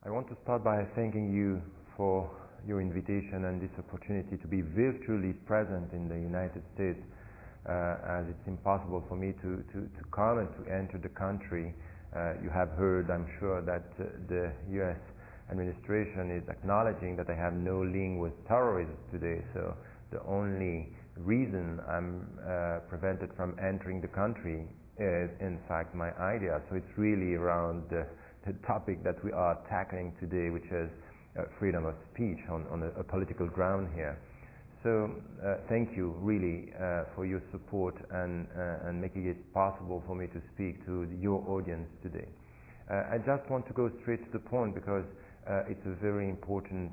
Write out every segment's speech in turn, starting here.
I want to start by thanking you for your invitation and this opportunity to be virtually present in the United States, as it's impossible for me to come and to enter the country. You have heard, I'm sure, that the U.S. administration is acknowledging that I have no link with terrorism today, so the only reason I'm prevented from entering the country is, in fact, my idea. So it's really around the topic that we are tackling today, which is freedom of speech on a political ground here. So thank you really for your support and making it possible for me to speak to your audience today. I just want to go straight to the point because it's a very important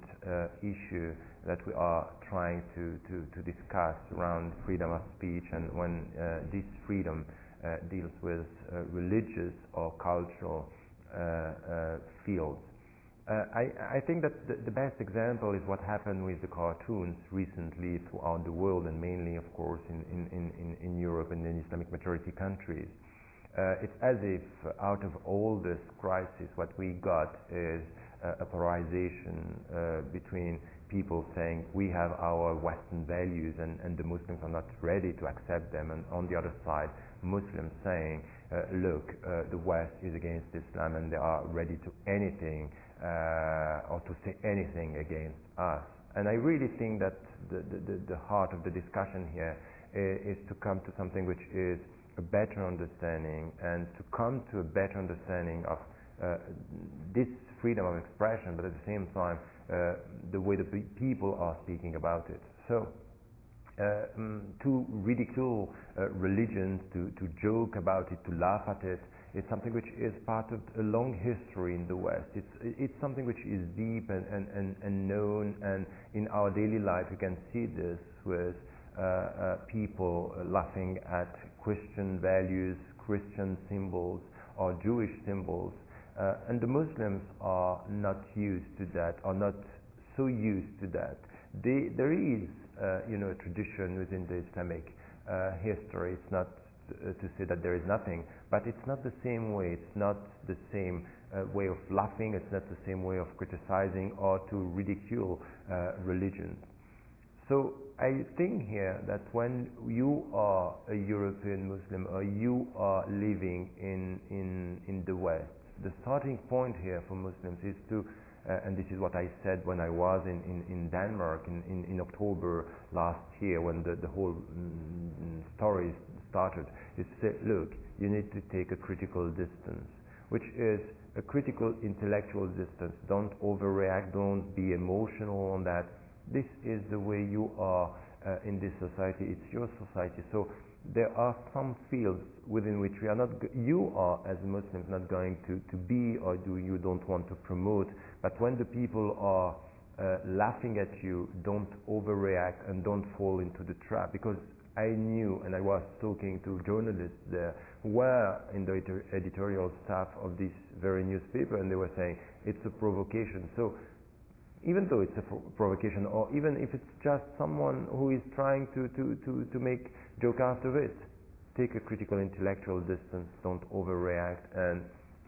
issue that we are trying to discuss around freedom of speech, and when this freedom deals with religious or cultural fields. I think that the best example is what happened with the cartoons recently throughout the world, and mainly, of course, in Europe and in Islamic majority countries. It's as if out of all this crisis, what we got is a polarization between people saying we have our Western values and the Muslims are not ready to accept them, and on the other side, Muslims saying, look, the West is against Islam and they are ready to anything or to say anything against us. And I really think that the heart of the discussion here is to come to something which is a better understanding, and to come to a better understanding of this freedom of expression, but at the same time the way the people are speaking about it. So to ridicule religions, to joke about it, to laugh at it, it's something which is part of a long history in the West. It's something which is deep and known, and in our daily life you can see this with people laughing at Christian values, Christian symbols, or Jewish symbols. And the Muslims are not used to that, or not so used to that. There is a tradition within the Islamic history. It's not to say that there is nothing, but it's not the same way. It's not the same way of laughing. It's not the same way of criticizing or to ridicule religion. So I think here that when you are a European Muslim, or you are living in the West, the starting point here for Muslims is to, and this is what I said when I was in Denmark in October last year, when the whole story started, is to say, look, you need to take a critical distance, which is a critical intellectual distance. Don't overreact, don't be emotional on that. This is the way you are in this society. It's your society. So there are some fields within which we are not, you are as Muslims not going to be, or you don't want to promote. But when the people are laughing at you, don't overreact and don't fall into the trap. Because I knew, and I was talking to journalists there who were in the editorial staff of this very newspaper, and they were saying it's a provocation. So even though it's a provocation, or even if it's just someone who is trying to make joke out of it, take a critical intellectual distance, don't overreact,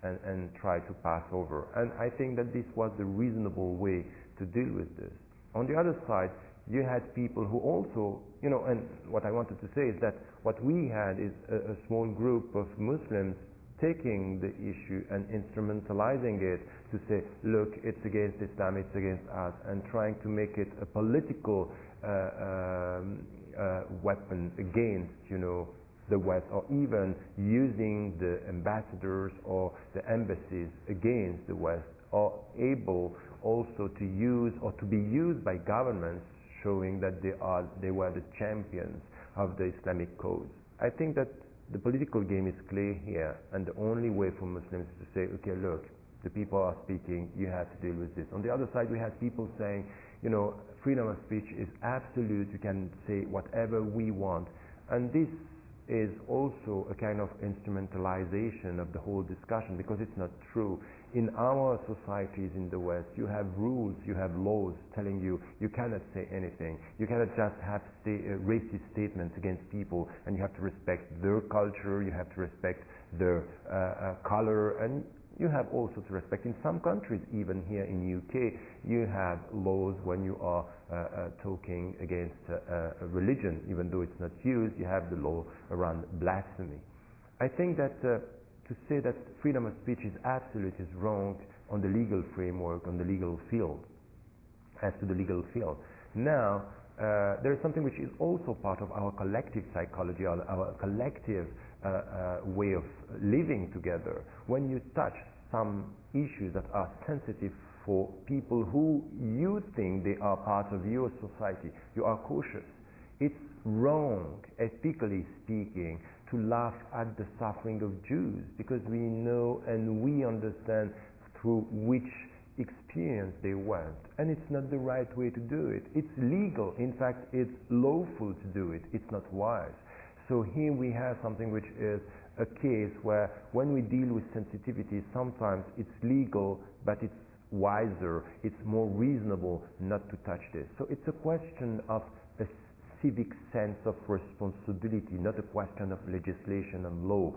and try to pass over. And I think that this was the reasonable way to deal with this. On the other side, you had people who also, and what I wanted to say is that what we had is a small group of Muslims taking the issue and instrumentalizing it to say, look, it's against Islam, it's against us, and trying to make it a political weapon against, the West, or even using the ambassadors or the embassies against the West, or able also to use or to be used by governments, showing that they were the champions of the Islamic cause. I think that the political game is clear here, and the only way for Muslims is to say, okay, look, the people are speaking, you have to deal with this. On the other side, we have people saying, freedom of speech is absolute, you can say whatever we want. And this is also a kind of instrumentalization of the whole discussion, because it's not true. In our societies in the West, you have rules, you have laws telling you cannot say anything. You cannot just have racist statements against people, and you have to respect their culture, you have to respect their color, and You have also to respect. In some countries, even here in UK, you have laws when you are talking against a religion, even though it's not used. You have the law around blasphemy. I think that to say that freedom of speech is absolute is wrong on the legal framework, on the legal field, as to the legal field. Now, there is something which is also part of our collective psychology, our collective way of living together. When you touch some issues that are sensitive for people who you think they are part of your society, you are cautious. It's wrong, ethically speaking, to laugh at the suffering of Jews, because we know and we understand through which experience they went, and it's not the right way to do it. It's legal. In fact, it's lawful to do it. It's not wise. So here we have something which is a case where when we deal with sensitivity, sometimes it's legal, but it's wiser, it's more reasonable not to touch this. So it's a question of a civic sense of responsibility, not a question of legislation and law.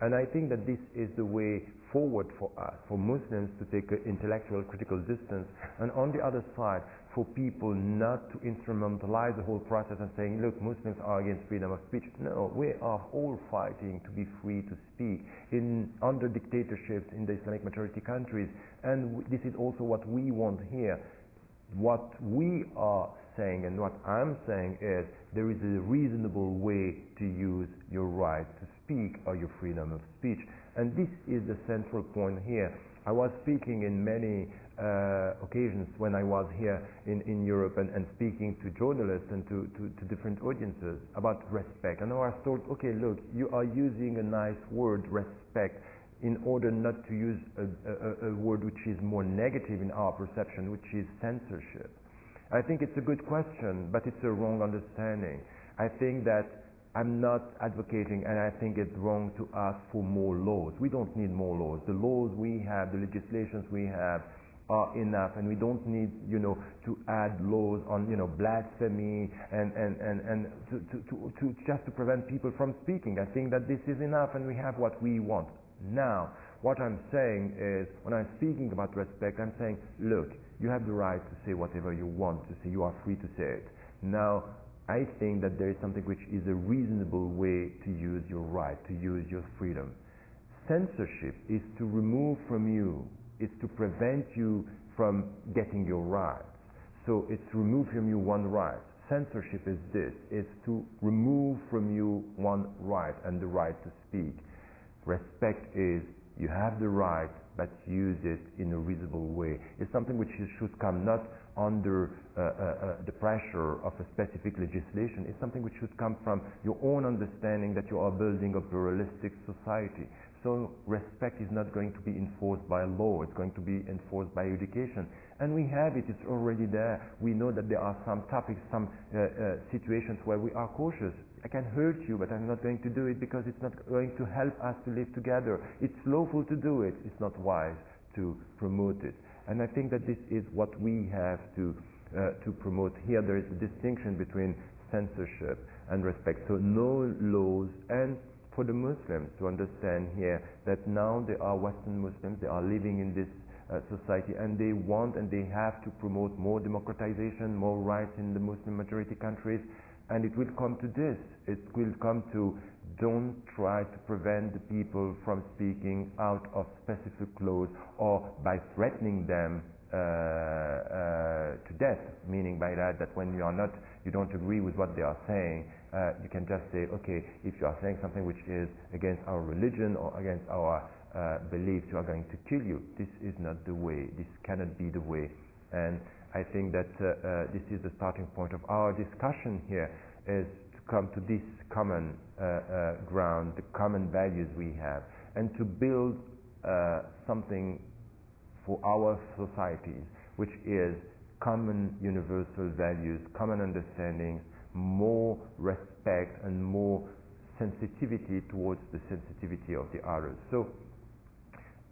And I think that this is the way forward for us, for Muslims to take an intellectual critical distance, and on the other side, for people not to instrumentalize the whole process and saying, look, Muslims are against freedom of speech. No, we are all fighting to be free to speak under dictatorships in the Islamic majority countries, and this is also what we want here. What we are saying and what I'm saying is there is a reasonable way to use your right to speak or your freedom of speech. And this is the central point here. I was speaking in many occasions when I was here in Europe and speaking to journalists and to different audiences about respect. And I was told, okay, look, you are using a nice word, respect, in order not to use a word which is more negative in our perception, which is censorship. I think it's a good question, but it's a wrong understanding. I think that I'm not advocating, and I think it's wrong to ask for more laws. We don't need more laws. The laws we have, the legislations we have are enough, and we don't need, to add laws on, blasphemy and to just to prevent people from speaking. I think that this is enough, and we have what we want. Now, what I'm saying is, when I'm speaking about respect, I'm saying, look, you have the right to say whatever you want to say. You are free to say it. Now, I think that there is something which is a reasonable way to use your right, to use your freedom. Censorship is to remove from you, it's to prevent you from getting your rights. So it's to remove from you one right. Censorship is this, it's to remove from you one right, and the right to speak. Respect is you have the right, but use it in a reasonable way. It's something which should come not under the pressure of a specific legislation. It's something which should come from your own understanding that you are building a pluralistic society. So respect is not going to be enforced by law, it's going to be enforced by education. And we have it, it's already there. We know that there are some topics, some situations where we are cautious. I can hurt you, but I'm not going to do it because it's not going to help us to live together. It's lawful to do it, it's not wise to promote it. And I think that this is what we have to promote here. There is a distinction between censorship and respect. So no laws, and for the Muslims to understand here that now they are Western Muslims, they are living in this society, and they want and they have to promote more democratization, more rights in the Muslim majority countries. And it will come to this. It will come to don't try to prevent the people from speaking out of specific laws or by threatening them to death, meaning by that when you don't agree with what they are saying, you can just say, okay, if you are saying something which is against our religion or against our beliefs, you are going to kill you. This is not the way. This cannot be the way. And I think that this is the starting point of our discussion here, is to come to this common ground, the common values we have, and to build something for our societies, which is common universal values, common understandings, more respect and more sensitivity towards the sensitivity of the others. So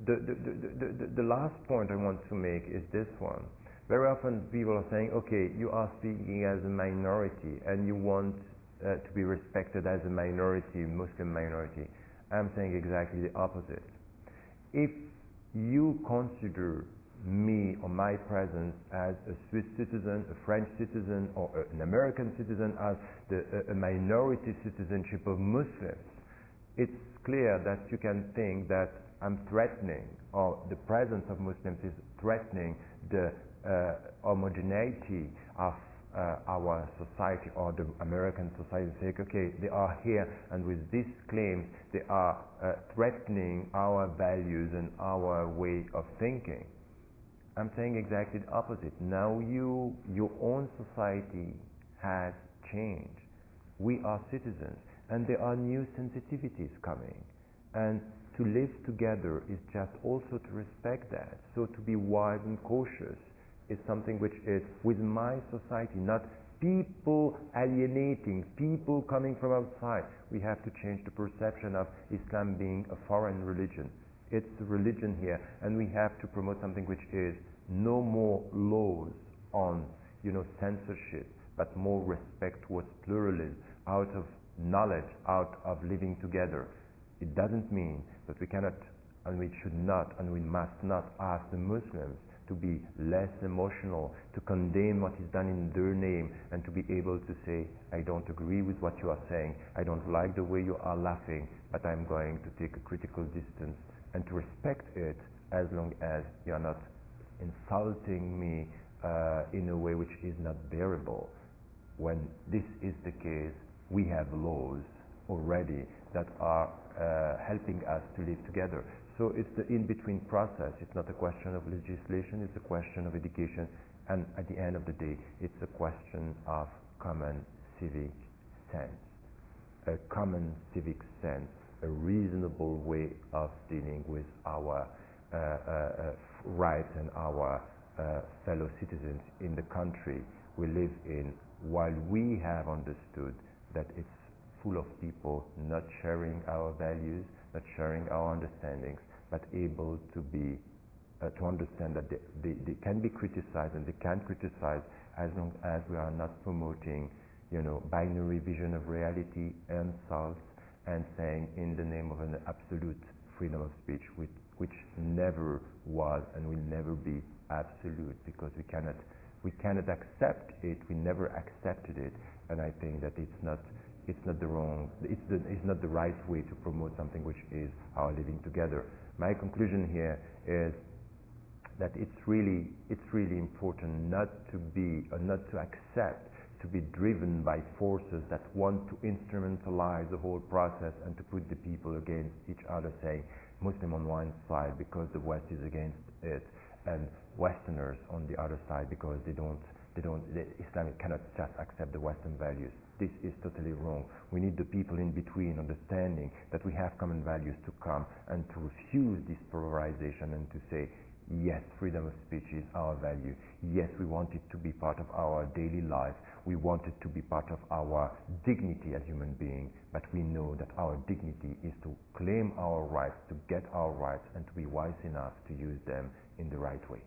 the last point I want to make is this one. Very often people are saying, okay, you are speaking as a minority and you want to be respected as a minority, Muslim minority. I'm saying exactly the opposite. If you consider me or my presence as a Swiss citizen, a French citizen, or an American citizen, as a minority citizenship of Muslims, it's clear that you can think that I'm threatening, or the presence of Muslims is threatening the homogeneity of our society, or the American society. Say, okay, they are here, and with these claims, they are threatening our values and our way of thinking. I'm saying exactly the opposite. Now your own society has changed. We are citizens, and there are new sensitivities coming. And to live together is just also to respect that. So to be wise and cautious is something which is with my society, not people alienating, people coming from outside. We have to change the perception of Islam being a foreign religion. It's a religion here, and we have to promote something which is no more laws on, censorship, but more respect towards pluralism, out of knowledge, out of living together. It doesn't mean that we cannot, and we should not, and we must not ask the Muslims to be less emotional, to condemn what is done in their name, and to be able to say, I don't agree with what you are saying, I don't like the way you are laughing, but I'm going to take a critical distance, and to respect it as long as you are not insulting me in a way which is not bearable. When this is the case, we have laws already that are helping us to live together. So it's the in-between process. It's not a question of legislation, it's a question of education, and at the end of the day, it's a question of common civic sense. A common civic sense, a reasonable way of dealing with our rights and our fellow citizens in the country we live in, while we have understood that it's full of people not sharing our values, not sharing our understandings, but able to be to understand that they can be criticized, and they can criticize as long as we are not promoting, binary vision of reality, insults, and saying in the name of an absolute freedom of speech, which never was and will never be absolute, because we cannot accept it. We never accepted it, and I think that it's not the right way to promote something which is our living together. My conclusion here is that it's really important not to accept to be driven by forces that want to instrumentalize the whole process and to put the people against each other, saying Muslim on one side because the West is against it, and Westerners on the other side because Islam cannot just accept the Western values. This is totally wrong. We need the people in between, understanding that we have common values, to come and to refuse this polarization and to say, yes, freedom of speech is our value. Yes, we want it to be part of our daily life. We want it to be part of our dignity as human beings. But we know that our dignity is to claim our rights, to get our rights, and to be wise enough to use them in the right way.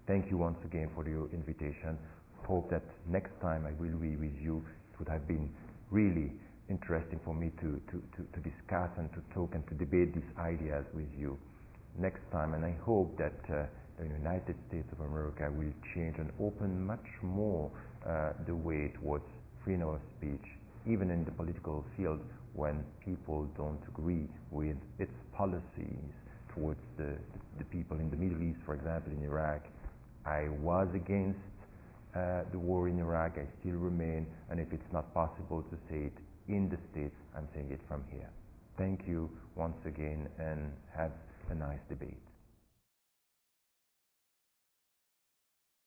Thank you once again for your invitation. Hope that next time I will be with you. It would have been really interesting for me to discuss and to talk and to debate these ideas with you next time, and I hope that the United States of America will change and open much more the way towards freedom of speech, even in the political field, when people don't agree with its policies towards the people in the Middle East, for example, in Iraq. I was against the war in Iraq. I still remain, and if it's not possible to say it in the States, I'm saying it from here. Thank you once again, and have a nice debate.